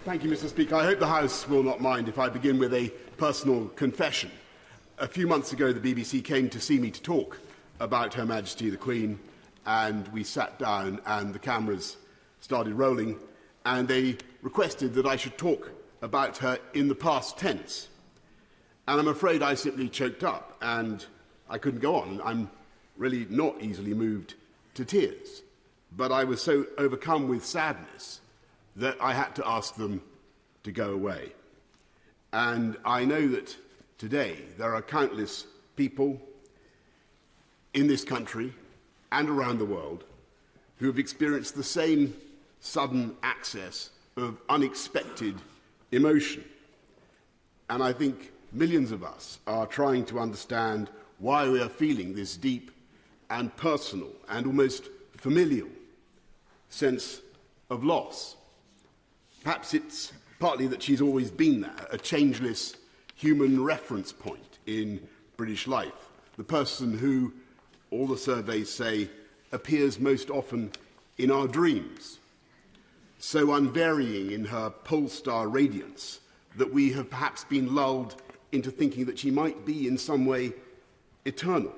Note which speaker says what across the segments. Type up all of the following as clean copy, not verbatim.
Speaker 1: Thank you, Mr. Speaker. I hope the House will not mind if I begin with a personal confession. A few months ago, the BBC came to see me to talk about Her Majesty the Queen, and we sat down and the cameras started rolling, and they requested that I should talk about her in the past tense. And I'm afraid I simply choked up, and I couldn't go on. I'm really not easily moved to tears, but I was so overcome with sadness that I had to ask them to go away. And I know that today there are countless people in this country and around the world who have experienced the same sudden access of unexpected emotion. And I think millions of us are trying to understand why we are feeling this deep and personal and almost familial sense of loss. Perhaps it's partly that she's always been there, a changeless human reference point in British life, the person who, all the surveys say, appears most often in our dreams, so unvarying in her pole-star radiance that we have perhaps been lulled into thinking that she might be in some way eternal.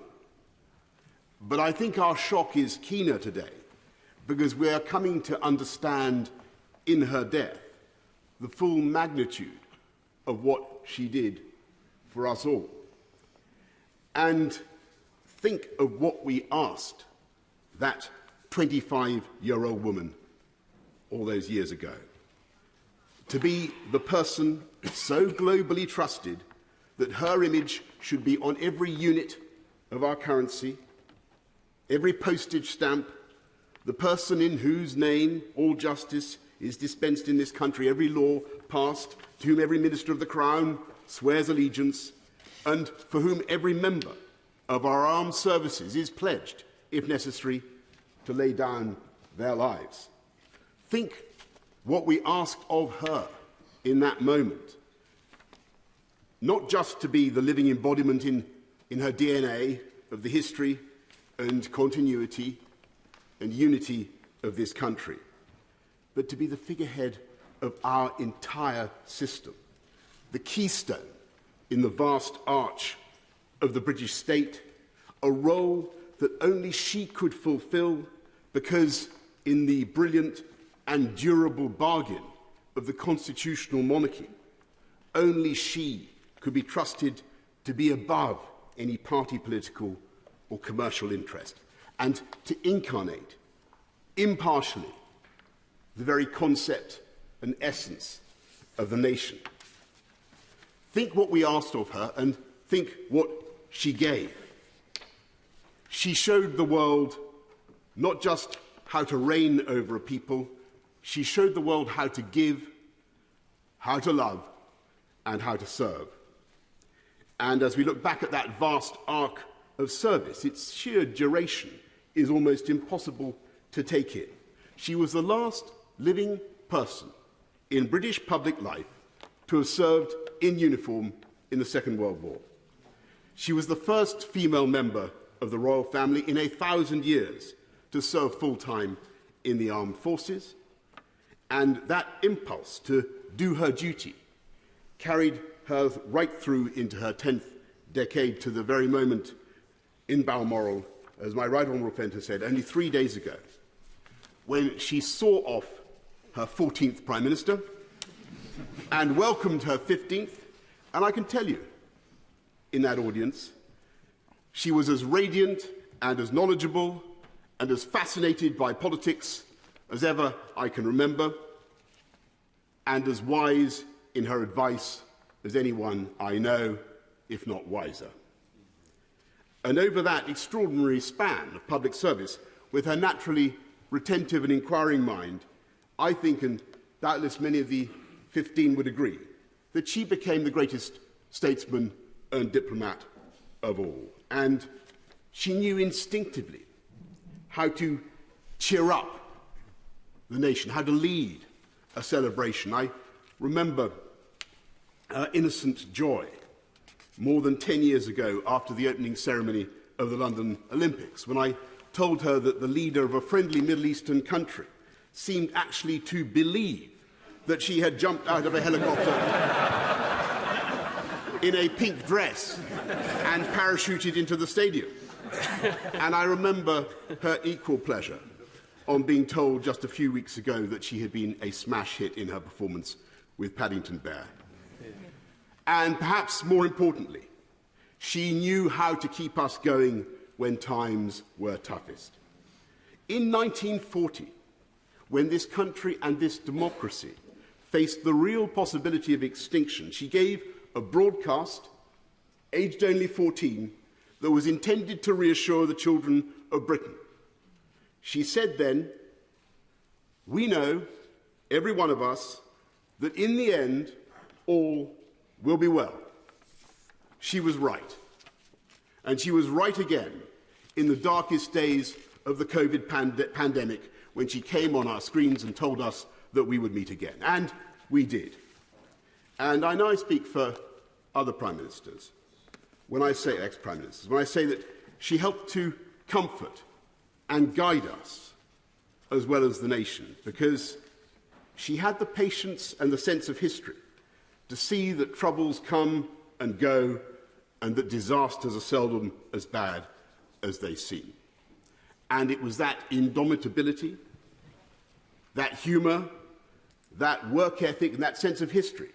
Speaker 1: But I think our shock is keener today because we are coming to understand in her death the full magnitude of what she did for us all. And think of what we asked that 25-year-old woman all those years ago. To be the person so globally trusted that her image should be on every unit of our currency, every postage stamp, the person in whose name all justice is dispensed in this country, every law passed, to whom every minister of the Crown swears allegiance, and for whom every member of our armed services is pledged, if necessary, to lay down their lives. Think what we asked of her in that moment. Not just to be the living embodiment in her DNA of the history and continuity and unity of this country, but to be the figurehead of our entire system, the keystone in the vast arch of the British state, a role that only she could fulfill because in the brilliant and durable bargain of the constitutional monarchy, only she could be trusted to be above any party political or commercial interest and to incarnate impartially the very concept and essence of the nation. Think what we asked of her and think what she gave. She showed the world not just how to reign over a people, she showed the world how to give, how to love, and how to serve. And as we look back at that vast arc of service, its sheer duration is almost impossible to take in. She was the last living person in British public life to have served in uniform in the Second World War. She was the first female member of the royal family in 1,000 years to serve full-time in the armed forces, and that impulse to do her duty carried her right through into her 10th decade to the very moment in Balmoral, as my right honourable friend has said, only 3 days ago, when she saw off her 14th Prime Minister and welcomed her 15th, and I can tell you, in that audience, she was as radiant and as knowledgeable and as fascinated by politics as ever I can remember, and as wise in her advice as anyone I know, if not wiser. And over that extraordinary span of public service, with her naturally retentive and inquiring mind, I think, and doubtless many of the 15 would agree, that she became the greatest statesman and diplomat of all. And she knew instinctively how to cheer up the nation, how to lead a celebration. I remember her innocent joy more than 10 years ago after the opening ceremony of the London Olympics, when I told her that the leader of a friendly Middle Eastern country seemed actually to believe that she had jumped out of a helicopter in a pink dress and parachuted into the stadium. And I remember her equal pleasure on being told just a few weeks ago that she had been a smash hit in her performance with Paddington Bear. And perhaps more importantly, she knew how to keep us going when times were toughest. In 1940, when this country and this democracy faced the real possibility of extinction, she gave a broadcast, aged only 14, that was intended to reassure the children of Britain. She said then, "We know, every one of us, that in the end, all will be well." She was right. And she was right again in the darkest days of the COVID pandemic, when she came on our screens and told us that we would meet again. And we did. And I know I speak for other Prime Ministers when I say, ex-Prime Ministers, when I say that she helped to comfort and guide us as well as the nation, because she had the patience and the sense of history to see that troubles come and go and that disasters are seldom as bad as they seem. And it was that indomitability, that humour, that work ethic and that sense of history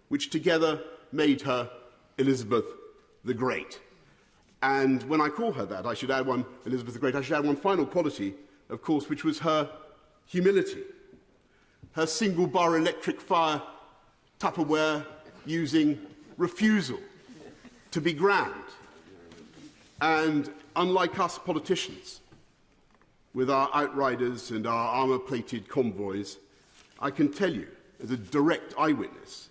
Speaker 1: which together made her Elizabeth the Great. And when I call her that, I should add one, Elizabeth the Great, I should add one final quality, of course, which was her humility. Her single-bar electric fire Tupperware using refusal to be grand. And unlike us politicians, with our outriders and our armour-plated convoys, I can tell you, as a direct eyewitness,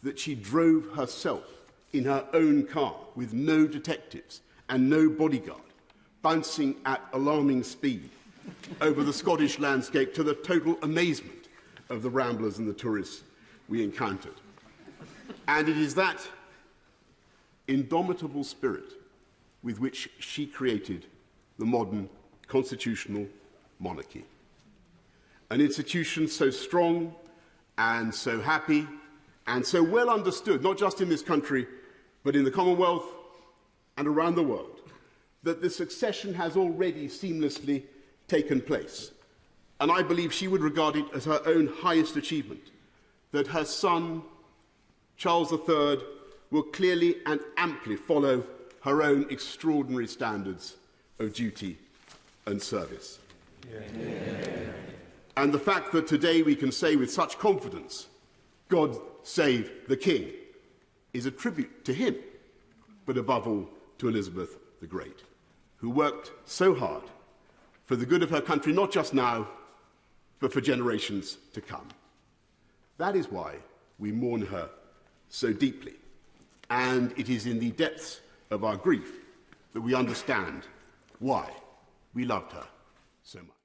Speaker 1: that she drove herself in her own car with no detectives and no bodyguard, bouncing at alarming speed over the Scottish landscape to the total amazement of the ramblers and the tourists we encountered. And it is that indomitable spirit with which she created the modern constitutional monarchy. An institution so strong and so happy and so well understood, not just in this country, but in the Commonwealth and around the world, that the succession has already seamlessly taken place. And I believe she would regard it as her own highest achievement, that her son, Charles III, will clearly and amply follow her own extraordinary standards of duty and service. Yeah. And the fact that today we can say with such confidence, "God save the King," is a tribute to him, but above all to Elizabeth the Great, who worked so hard for the good of her country, not just now, but for generations to come. That is why we mourn her so deeply. And it is in the depths of our grief that we understand why we loved her so much.